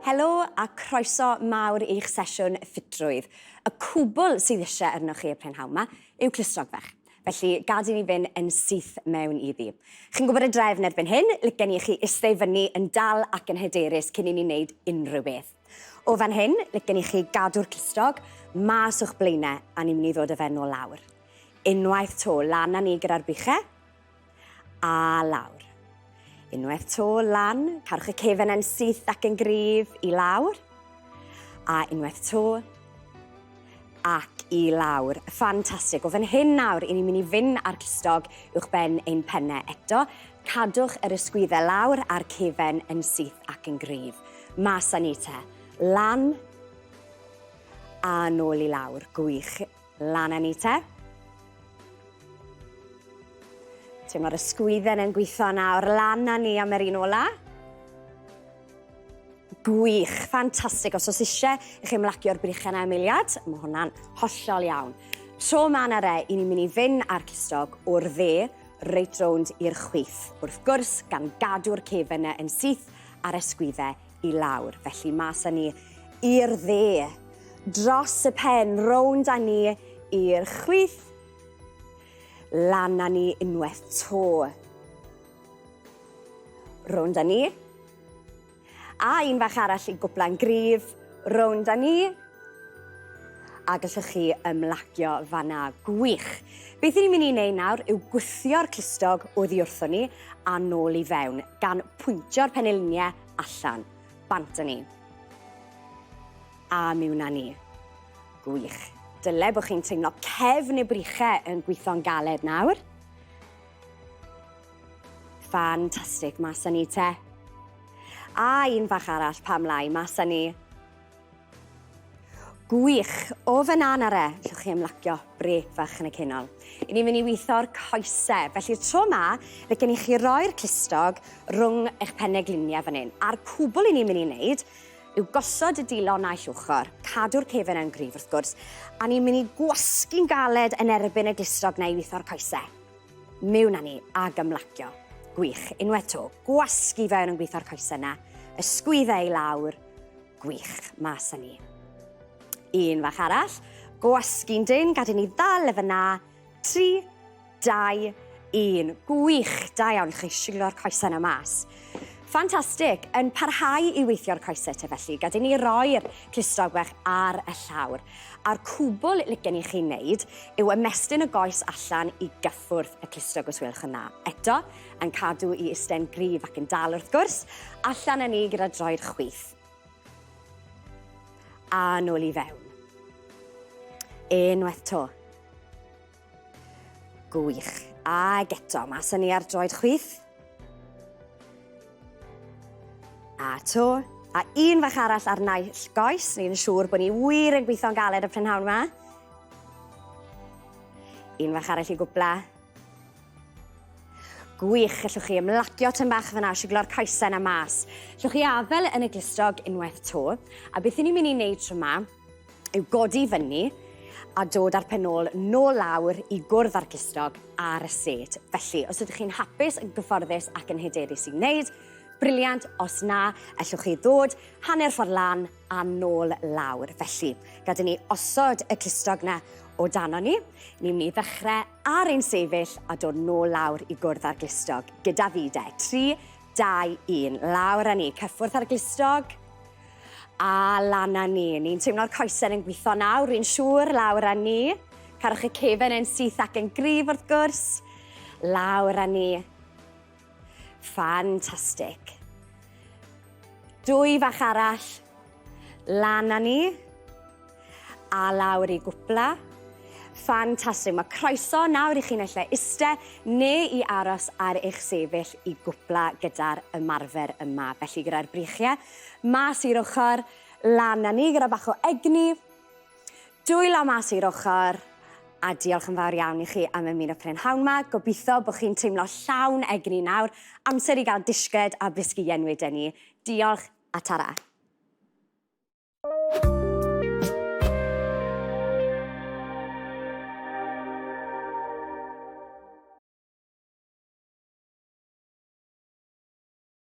Helo a croeso mawr i'ch sesiwn Ffitrwydd. Y cwbl sydd eisiau arnoch chi y prynhawn yma yw clustog fech. Felly, gad i ni fynd yn syth mewn iddi. Chi'n gwybod y drefn erbyn hyn, licen i chi eistedd fyny yn dal ac yn hyderus cyn i ni wneud unrhyw beth. O fan hyn, licen i chi gadw'r clustog mas o'ch blaenau a ni'n mynd i ddod y fe nôl lawr. Unwaith to, lan â ni gyda'r buchau a lawr. Unwaith to lan, carwch y cefen yn syth ac yn gryf i lawr. A unwaith to ac i lawr. Ffantastig. O fan hyn nawr, i ni'n mynd i fynd ar clustog uwch ben ein pennau eto. Cadwch yr ysgwyddau lawr a'r cefen yn syth ac yn gryf. Mas â ni te. Lan a nôl i lawr. Gwych. Lan â ni te. Mae'r ysgwyddau yn gweithio nawr lan â ni am yr un ola. Gwych, ffantastig. Os oes eisiau i chi ymlacio'r brichau na ymiliad, mae hwnna'n hollol iawn. Tro ma'n ar i ni'n mynd i fynd ar clustog o'r dde reit rownd i'r chwith. Wrth gwrs, gan gadw'r cefennau yn syth a'r ysgwyddau i lawr. Felly mas â ni i'r dde. Dros y pen, rownd â ni i'r chwith. Lan â ni unwaith to. Rownd â ni. A un fach arall i gwpla'n gryf. Rownd â ni. A gallwch chi ymlacio fanna. Gwych. Beth ni'n mynd i wneud nawr yw gwthio'r clustog oddi wrtho ni a nôl i fewn, gan pwyntio'r peniliniau allan. Bant â ni. A mewn â ni. Gwych. Dyle bod chi'n teimlo cefn y brichau yn gweithio'n galed nawr. Ffantastig, mas â ni te. A un fach arall pam lai, mas â ni. Gwych, o fyna ar llwch chi ymlacio brec fach yn y cynol. I ni'n mynd i weithio'r coesau, felly'r tro yma, licen i chi roi'r clustog rhwng eich pennau gliniau fan hyn. A'r cwbl i ni'n mynd i wneud yw gosod y dilon a'i llwchor, cadw'r cefen yn gryf wrth gwrs, a ni'n mynd i gwasgu'n galed yn erbyn y glustog na i weithio'r coesau. Mewn â ni ag ymlacio. Gwych, unwaith to, gwasgu fewn yn gweithio'r coesau yna, ysgwyddau i lawr, gwych, mas â ni. Un fach arall, gwasgu'n dyn, gadw ni ddal y fyna, 3, 2, 1. Gwych, da iawn, chi siglio'r coesau yna mas. Ffantastig, yn parhau i weithio'r coesau te felly, gad i ni roi'r clustog bach ar y llawr. A'r cwbl licen i chi wneud yw ymestyn y goes allan i gyffwrdd y clustog os welwch yna. Eto, yn cadw i isten gryf ac yn dal wrth gwrs, allan â ni gyda droi'r chwith. A nôl i fewn. Unwaith to. Gwych. Ag eto, mas â ni ar droi'r chwith. A to, a un fach arall ar naill goes, ni'n siŵr bod ni wir yn gweithio'n galed y prynhawn yma. Un fach arall i gwbla. Gwych, gallwch chi ymlacio tym bach fyna, siglo'r coesau yna mas. Llwch chi afel yn y glustog unwaith to, a beth ni'n mynd i wneud tro yma yw godi fyny a dod â'r penol nôl lawr i gwrdd â'r glustog ar y set. Felly, os ydych chi'n hapus, yn gyfforddus ac yn hyderus i wneud, briliant, os na, allwch chi ddod hanner ffordd lan a nôl lawr. Felly, gada ni osod y clustog na o dano ni. Ni'n mynd i ddechrau ar ein sefyll a dod nôl lawr i gwrdd â'r glustog. Gyda fi de. 3, 2, 1. Lawr â ni. Cyffwrdd ar glustog. A lan â ni. Ni'n teimlo'r coesau yn gweithio nawr. Rwy'n siŵr lawr â ni. Carwch y cefen yn syth ac yn gryf wrth gwrs. Lawr â ni. Ffantastig. 2 fach arall, lan â ni, a lawr i gwpla. Ffantastig, mae croeso nawr i chi'n lle iste neu i aros ar eich sefyll i gwpla gyda'r ymarfer yma. Felly gyda'r brichiau, mas i'r ochr, lan â ni gyda bach o egni, dwylo mas i'r ochr, a diolch yn fawr iawn i chi am ymuno prynhawn yma. Gobeithio bod chi'n teimlo llawn egni nawr. Amser i gael disged a bisgu enwyd ni. Diolch a tara.